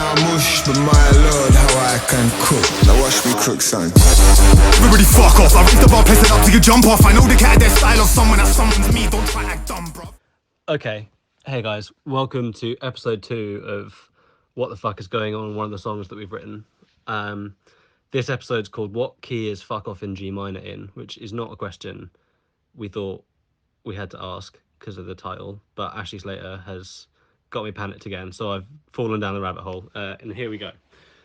out mush, but my lord, how I can cook. Now watch me cook, son. Everybody fuck off. I reached the bar, place it up to you jump off. I know the cat, their style of someone, that someone's me. Don't try to act dumb, bro. Okay, hey guys, welcome to episode 2 of What the Fuck is Going On, one of the songs that we've written. This episode's called What Key is Fuck Off in G minor in, which is not a question we thought we had to ask because of the title, but Ashley Slater has got me panicked again, so I've fallen down the rabbit hole, and here we go.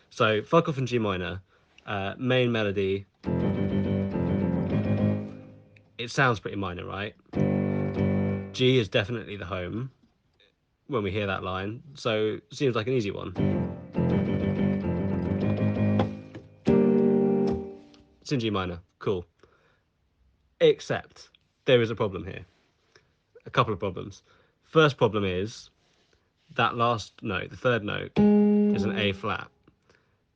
So, Fuck Off in G minor, main melody. It sounds pretty minor, right? G is definitely the home when we hear that line, so it seems like an easy one. It's in G minor, cool. Except there is a problem here. A couple of problems. First problem is that last note, the third note, is an A flat.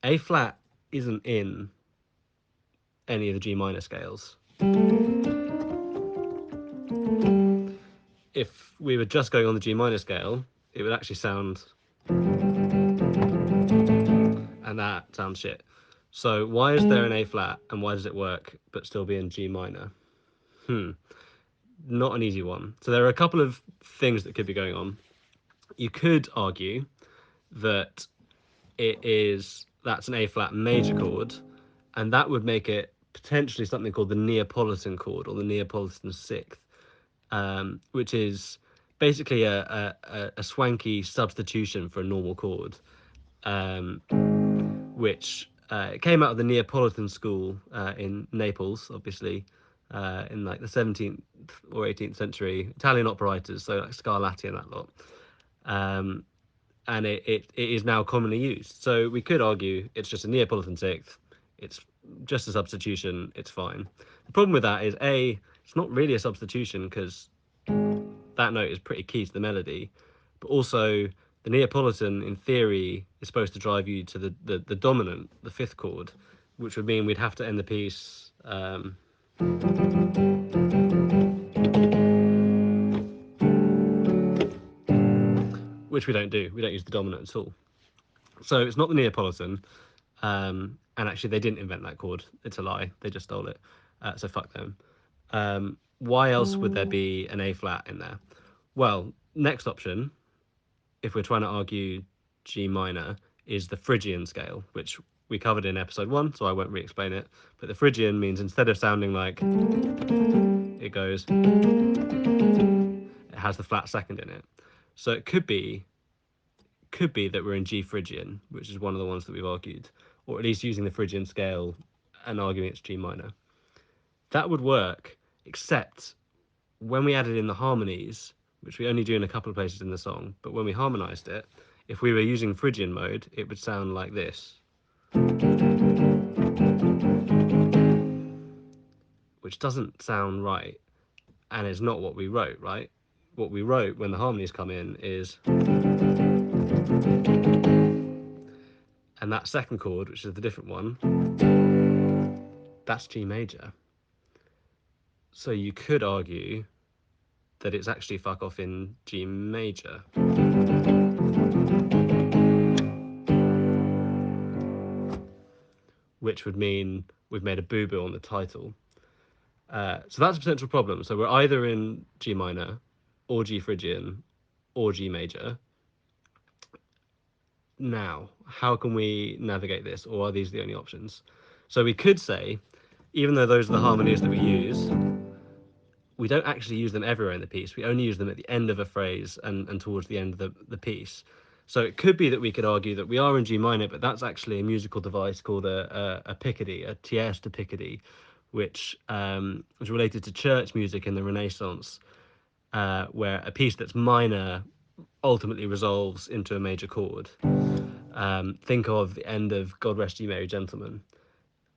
A flat isn't in any of the G minor scales. If we were just going on the G minor scale, it would actually sound... and that sounds shit. So why is there an A flat and why does it work but still be in G minor? Not an easy one. So there are a couple of things that could be going on. You could argue that that's an A flat major chord, and that would make it potentially something called the Neapolitan chord or the Neapolitan sixth, which is basically a swanky substitution for a normal chord, which came out of the Neapolitan school in Naples, obviously, in like the 17th or 18th century, Italian opera writers, so like Scarlatti and that lot. And it is now commonly used. So we could argue it's just a Neapolitan sixth, it's just a substitution, it's fine. The problem with that is, A, it's not really a substitution because that note is pretty key to the melody, but also the Neapolitan, in theory, is supposed to drive you to the dominant, the fifth chord, which would mean we'd have to end the piece... which we don't do. We don't use the dominant at all. So it's not the Neapolitan, and actually they didn't invent that chord. It's a lie. They just stole it. So fuck them. Why else would there be an A flat in there? Well, next option, if we're trying to argue G minor, is the Phrygian scale, which we covered in episode 1, so I won't re-explain it. But the Phrygian means instead of sounding like it goes, it has the flat second in it. So it could be that we're in G Phrygian, which is one of the ones that we've argued, or at least using the Phrygian scale and arguing it's G minor. That would work, except when we added in the harmonies, which we only do in a couple of places in the song, but when we harmonized it, if we were using Phrygian mode, it would sound like this, which doesn't sound right, and is not what we wrote, right? What we wrote when the harmonies come in is... and that second chord, which is the different one, that's G major. So you could argue that it's actually fuck off in G major. Which would mean we've made a boo-boo on the title. So that's a potential problem. So we're either in G minor, or G Phrygian, or G major. Now, how can we navigate this, or are these the only options? So we could say, even though those are the harmonies that we use, we don't actually use them everywhere in the piece. We only use them at the end of a phrase and towards the end of the piece. So it could be that we could argue that we are in G minor, but that's actually a musical device called a Picardy, a tierce de Picardy, which was related to church music in the Renaissance, where a piece that's minor ultimately resolves into a major chord. Think of the end of God Rest Ye Merry Gentlemen.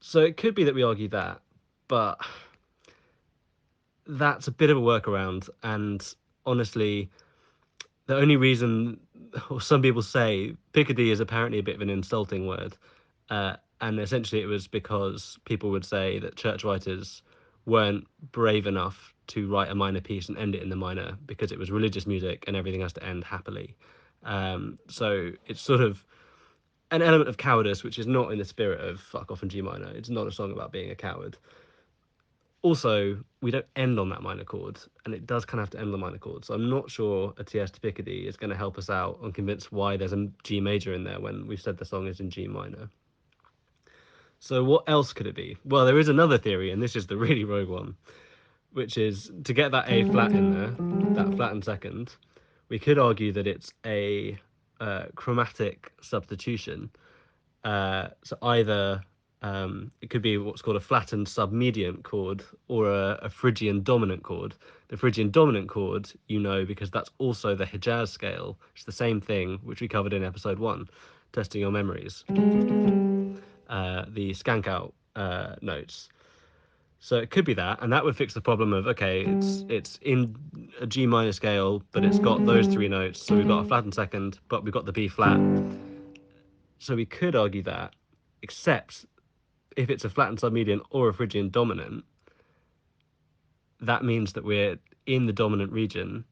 So it could be that we argue that, but that's a bit of a workaround, and honestly, the only reason, or some people say, Picardy is apparently a bit of an insulting word, and essentially it was because people would say that church writers weren't brave enough to write a minor piece and end it in the minor because it was religious music and everything has to end happily. So it's sort of an element of cowardice, which is not in the spirit of Fuck Off in G minor. It's not a song about being a coward. Also, we don't end on that minor chord, and it does kind of have to end on the minor chord. So I'm not sure a TS to Picardy is going to help us out and convince why there's a G major in there when we've said the song is in G minor. So what else could it be? Well, there is another theory, and this is the really rogue one, which is to get that A flat in there, that flattened second, we could argue that it's a chromatic substitution. So either it could be what's called a flattened submediant chord or a Phrygian dominant chord. The Phrygian dominant chord, you know, because that's also the Hijaz scale. It's the same thing, which we covered in episode 1, testing your memories. The Skank Out notes. So it could be that, and that would fix the problem of, okay, it's in a G minor scale, but it's got those 3 notes. So we've got a flattened second, but we've got the B flat. So we could argue that, except if it's a flattened submedian or a Phrygian dominant, that means that we're in the dominant region,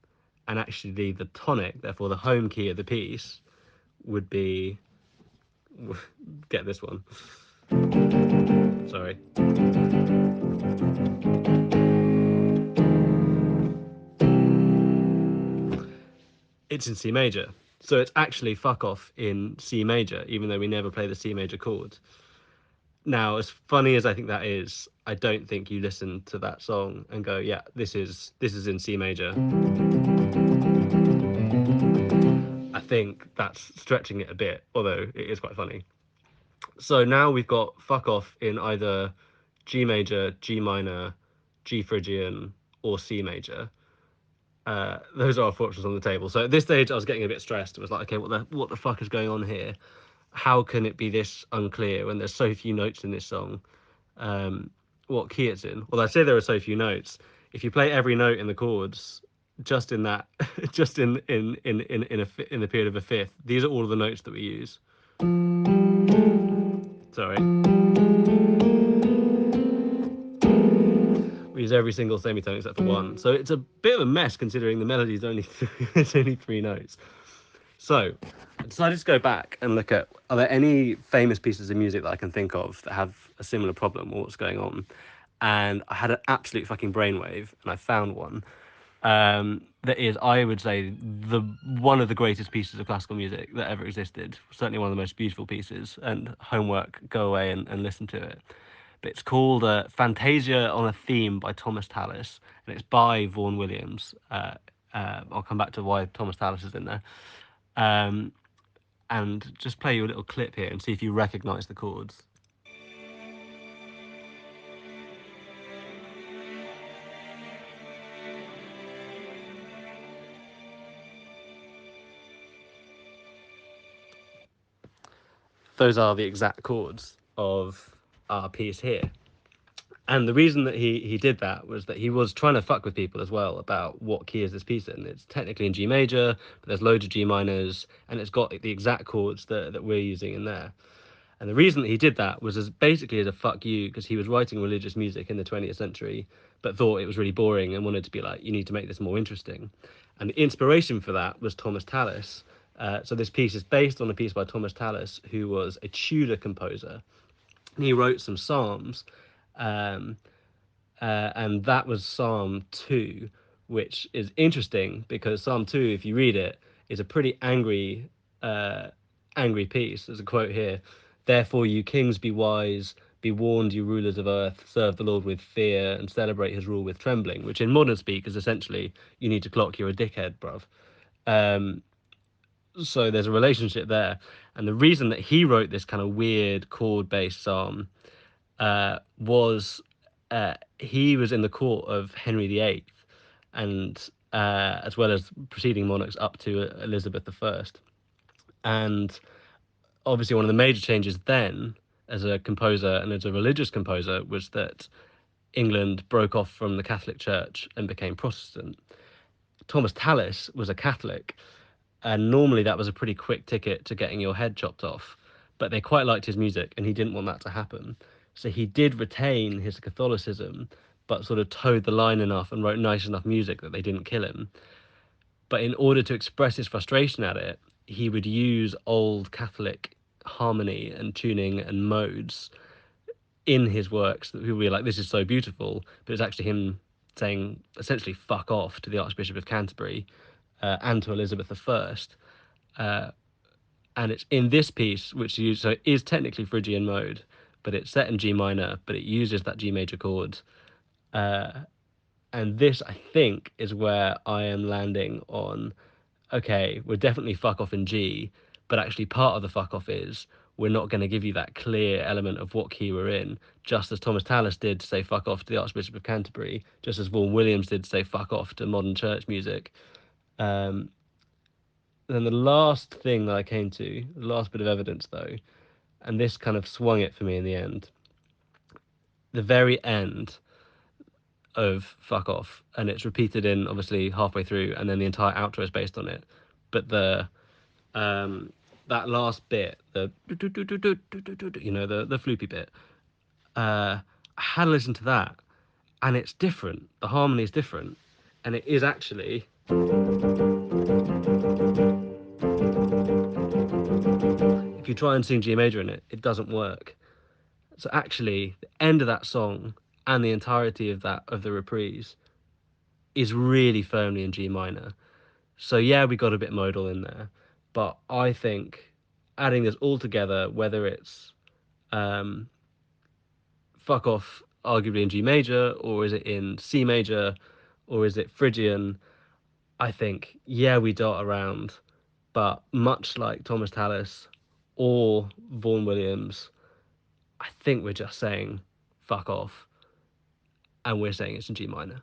and actually the tonic, therefore the home key of the piece, would be, get this one. Sorry. It's in C major. So it's actually Fuck Off in C major, even though we never play the C major chord. Now, as funny as I think that is, I don't think you listen to that song and go, yeah, this is in C major. I think that's stretching it a bit, although it is quite funny. So now we've got Fuck Off in either G major, G minor, G Phrygian, or C major. Those are our options on the table. So at this stage, I was getting a bit stressed. It was like, okay, what the fuck is going on here? How can it be this unclear when there's so few notes in this song? What key it's in? Well, I say there are so few notes. If you play every note in the chords, just in that, just in the period of a fifth, these are all of the notes that we use. Sorry. We use every single semitone except for one. So it's a bit of a mess considering the melody is only it's only 3 notes. So I decided to go back and look at, are there any famous pieces of music that I can think of that have a similar problem or what's going on? And I had an absolute fucking brainwave, and I found one that is, I would say, one of the greatest pieces of classical music that ever existed. Certainly one of the most beautiful pieces. And homework, go away and listen to it. But it's called Fantasia on a Theme by Thomas Tallis, and it's by Vaughan Williams. I'll come back to why Thomas Tallis is in there. And just play you a little clip here and see if you recognize the chords. Those are the exact chords of our piece here. And the reason that he did that was that he was trying to fuck with people as well about what key is this piece in. It's technically in G major, but there's loads of G minors, and it's got the exact chords that we're using in there. And the reason that he did that was basically as a fuck you, because he was writing religious music in the 20th century, but thought it was really boring and wanted to be like, you need to make this more interesting. And the inspiration for that was Thomas Tallis. So this piece is based on a piece by Thomas Tallis, who was a Tudor composer. And he wrote some psalms, and that was Psalm 2, which is interesting because Psalm 2, if you read it, is a pretty angry piece. There's a quote here: "Therefore, you kings, be wise, be warned, you rulers of earth, serve the Lord with fear and celebrate his rule with trembling," which in modern speak is essentially, you need to clock, you're a dickhead, bruv. So there's a relationship there. And the reason that he wrote this kind of weird chord-based psalm was he was in the court of Henry VIII, and as well as preceding monarchs up to Elizabeth I. And obviously one of the major changes then as a composer and as a religious composer was that England broke off from the Catholic Church and became Protestant. Thomas Tallis was a Catholic, and normally that was a pretty quick ticket to getting your head chopped off, but they quite liked his music and he didn't want that to happen. So he did retain his Catholicism, but sort of towed the line enough and wrote nice enough music that they didn't kill him. But in order to express his frustration at it, he would use old Catholic harmony and tuning and modes in his works that people will be like, this is so beautiful, but it's actually him saying essentially fuck off to the Archbishop of Canterbury and to Elizabeth I. And it's in this piece, which so it is technically Phrygian mode, but it's set in G minor, but it uses that G major chord. And this, I think, is where I am landing on, okay, we're definitely fuck off in G, but actually part of the fuck off is we're not going to give you that clear element of what key we're in, just as Thomas Tallis did to say fuck off to the Archbishop of Canterbury, just as Vaughan Williams did to say fuck off to modern church music. Then the last thing that I came to, the last bit of evidence though, and this kind of swung it for me in the end, the very end of fuck off, and it's repeated in obviously halfway through, and then the entire outro is based on it, but the that last bit, the the floopy bit, I had to listen to that, and it's different, the harmony is different, and it is actually, if you try and sing G major in it, it doesn't work. So actually the end of that song and the entirety of the reprise is really firmly in G minor. So yeah, we got a bit modal in there, but I think adding this all together, whether it's um, fuck off arguably in G major, or is it in C major, or is it Phrygian, I think, yeah, we dart around, but much like Thomas Tallis or Vaughan Williams, I think we're just saying fuck off, and we're saying it's in G minor.